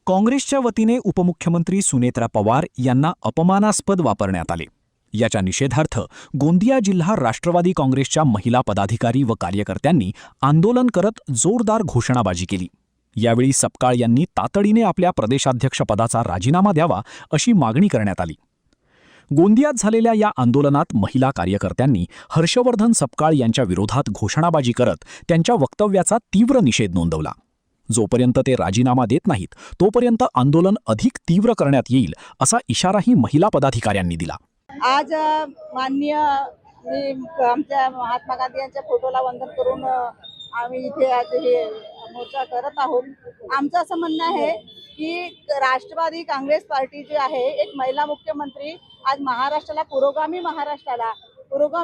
काँग्रेसच्या वतीने उपमुख्यमंत्री सुनेत्रा पवार यांना अपमानास्पद वापरण्यात आले। याच्या निषेधार्थ गोंदिया जिल्हा राष्ट्रवादी काँग्रेसच्या महिला पदाधिकारी व कार्यकर्त्यांनी आंदोलन करत जोरदार घोषणाबाजी केली। यावेळी सपकाळ यांनी तातडीने आपल्या प्रदेशाध्यक्षपदाचा राजीनामा द्यावा अशी मागणी करण्यात आली। गोंदियात झालेल्या या आंदोलनात महिला कार्यकर्त्यांनी हर्षवर्धन सपकाळ यांच्या विरोधात घोषणाबाजी करत त्यांच्या वक्तव्याचा तीव्र निषेध नोंदवला। जोपर्यंत ते राजीनामा देत नाहीत तोपर्यंत आंदोलन अधिक तीव्र करण्यात येईल असा इशाराही महिला पदाधिकाऱ्यांनी दिला। आज माननीय आमच्या महात्मा गांधी यांच्या फोटोला वंदन करून आम्ही इथे आज हे मोर्चा करत आहोत। आमचं असं म्हणणं आहे की राष्ट्रवादी काँग्रेस पार्टी जी आहे, एक महिला मुख्यमंत्री आज महाराष्ट्राला पुरोगामी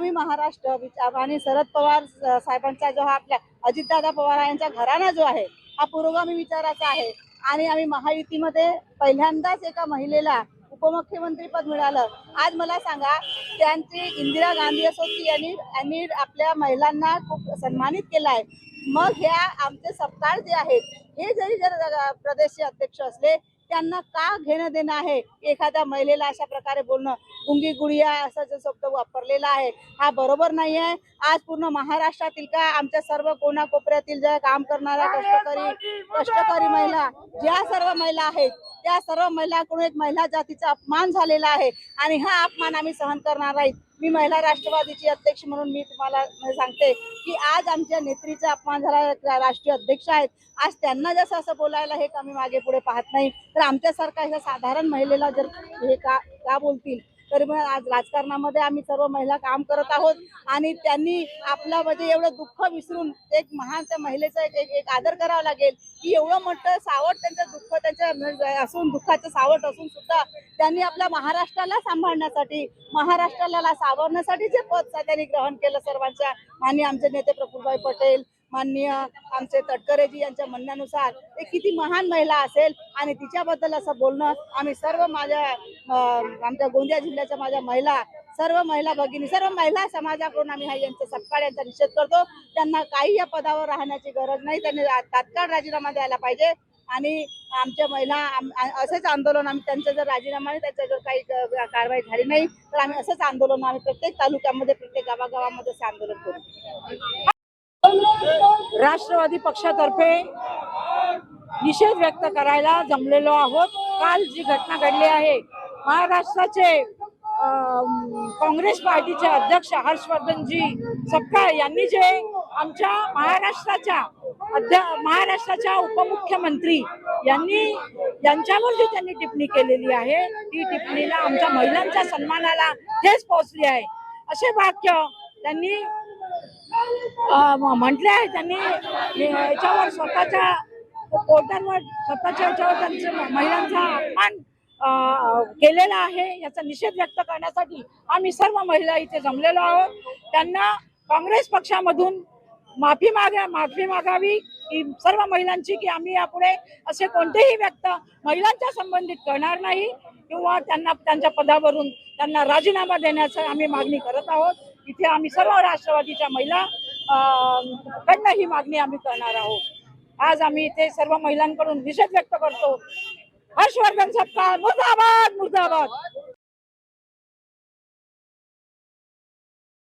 महाराष्ट्र आणि शरद पवार साहेबांचा जो हा आपल्या अजितदादा पवार यांचा घराणा जो आहे हा पुरोगामी विचाराचा आहे। आणि आम्ही महायुतीमध्ये पहिल्यांदाच एका महिलेला उपमुख्यमंत्री पद मिळालं। आज मला सांगा, त्यांची इंदिरा गांधी असो की यांनी आपल्या महिलांना खूप सन्मानित केलं आहे। मग ह्या आमचे सपकाळ जे आहेत हे जरी जर प्रदेश अध्यक्ष असले, त्यांना का घेणं देणं आहे? एखाद्या महिलेला अशा प्रकारे बोलणं, गुंगी गुडिया असा जो शब्द वापरलेला आहे हा बरोबर नाही आहे। आज पूर्ण महाराष्ट्रातील का आमच्या सर्व कोणाकोपऱ्यातील ज्या काम करणाऱ्या कष्टकरी महिला, ज्या सर्व महिला आहेत त्या सर्व महिलांकडून एक महिला जातीचा अपमान झालेला आहे आणि हा अपमान आम्ही सहन करणार नाही। मी महिला राष्ट्रवादीची अध्यक्ष म्हणून मी तुम्हाला सांगते की आज आमच्या नेत्रीचा अपमान झाला। राष्ट्रीय अध्यक्ष आहेत, आज त्यांना जसं असं बोलायला हे कमी मागे पुढे पाहत नाही, तर आमच्यासारखा ह्या साधारण महिलेला जर हे का बोलतील? तरी मग आज राजकारणामध्ये आम्ही सर्व महिला काम करत आहोत आणि त्यांनी आपला म्हणजे एवढं दुःख विसरून एक महान त्या महिलेचा एक आदर करावा लागेल की एवढं मोठं सावट त्यांचं दुःख त्यांच्या असून, दुःखाचं सावट असून सुद्धा त्यांनी आपल्या महाराष्ट्राला सांभाळण्यासाठी, महाराष्ट्राला सावरण्यासाठी जे पद त्यांनी ग्रहण केलं सर्वांच्या माननीय आमचे नेते प्रफुल्लभाई पटेल, माननीय आमचे तटकरेजी यांच्या म्हणण्यानुसार ते किती महान महिला असेल आणि तिच्याबद्दल असं बोलणं आम्ही सर्व आमच्या गोंदिया जिल्ह्याच्या माझ्या महिला, सर्व महिला भगिनी, सर्व महिला समाजाकडून आम्ही यांचा सपकाळ यांचा निषेध करतो। त्यांना काही या पदावर राहण्याची गरज नाही, त्यांनी तात्काळ राजीनामा द्यायला पाहिजे आणि आमच्या महिला असेच आंदोलन आम्ही त्यांचा जर राजीनामा त्याच्या जर काही कारवाई झाली नाही तर आम्ही असंच आंदोलन आम्ही प्रत्येक तालुक्यामध्ये, प्रत्येक गावागावामध्ये असं आंदोलन करू। राष्ट्रवादी पक्षातर्फे निषेध व्यक्त करायला जमलेलो आहोत। काल जी घटना घडली आहे, महाराष्ट्राचे काँग्रेस पार्टीचे अध्यक्ष हर्षवर्धनजी सपकाळ यांनी जे आमच्या महाराष्ट्राच्या उपमुख्यमंत्री यांच्यावर जी त्यांनी टिप्पणी केलेली आहे, ती टिप्पणीला आमच्या महिलांच्या सन्मानाला ठेच पोहोचली आहे असे वाक्य त्यांनी म्हटले आहे। त्यांनी याच्यावर स्वतःच्या पोटांवर याच्यावर त्यांच्या महिलांचा अपमान केलेला आहे। याचा निषेध व्यक्त करण्यासाठी आम्ही सर्व महिला इथे जमलेलो आहोत। त्यांना काँग्रेस पक्षामधून माफी मागावी की सर्व महिलांची, की आम्ही यापुढे असे कोणतेही व्यक्त महिलांच्या संबंधित करणार नाही किंवा त्यांना त्यांच्या पदावरून त्यांना राजीनामा देण्याची आम्ही मागणी करत आहोत। इथे आम्ही सर्व राष्ट्रवादीच्या महिला कडनं ही मागणी आम्ही करणार आहोत। आज आम्ही इथे सर्व महिलांकडून निषेध व्यक्त करतो। हर्षवर्धन सपकाळ मुर्दाबाद, मुर्दाबाद।